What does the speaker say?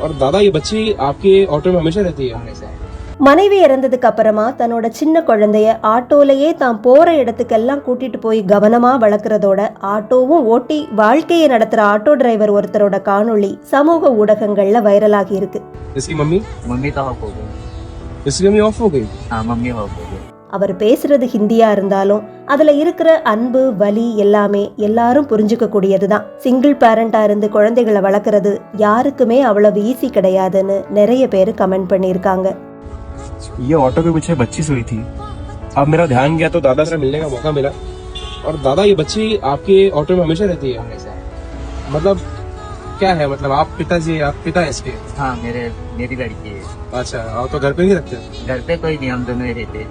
और दादा ये बच्ची आपके ऑटो में हमेशा रहती है? हमेशा। மனைவி இறந்ததுக்கு அப்புறமா தன்னோட சின்ன குழந்தைய ஆட்டோலயே தான் போற இடத்துக்கெல்லாம் கூட்டிட்டு போய் கவனமா வளர்க்கறதோட ஆட்டோவும் ஓட்டி வாழ்க்கையை நடத்துற ஆட்டோ டிரைவர் ஒருத்தரோட காணொளி சமூக ஊடகங்கள்ல வைரலாகி இருக்கு. इसकी मम्मी मम्मी तो ऑफ हो गई। इसकी मम्मी ऑफ हो गई? हाँ मम्मी ऑफ हो गई। அவர் பேசுறது ஹிந்தியா இருந்தாலும் அதுல இருக்கிற அன்பு வலி எல்லாமே எல்லாரும் புரிஞ்சுக்க கூடியதுதான். சிங்கிள் பேரண்டா இருந்து குழந்தைகளை வளர்க்கறது யாருக்குமே அவ்வளவு ஈஸி கிடையாதுன்னு நிறைய பேர் கமெண்ட் பண்ணியிருக்காங்க. ये ऑटो के पीछे बच्ची सोई थी, अब मेरा ध्यान गया तो दादा से मिलने का मौका मिला। और दादा ये बच्ची आपके ऑटो में हमेशा रहती है? हमेशा। मतलब क्या है, मतलब आप पिताजी, आप पिता है इसके? हाँ मेरी लड़की है। अच्छा, और तो घर पे नहीं रखते? घर पे कोई नहीं, हम दोनों ही रहते।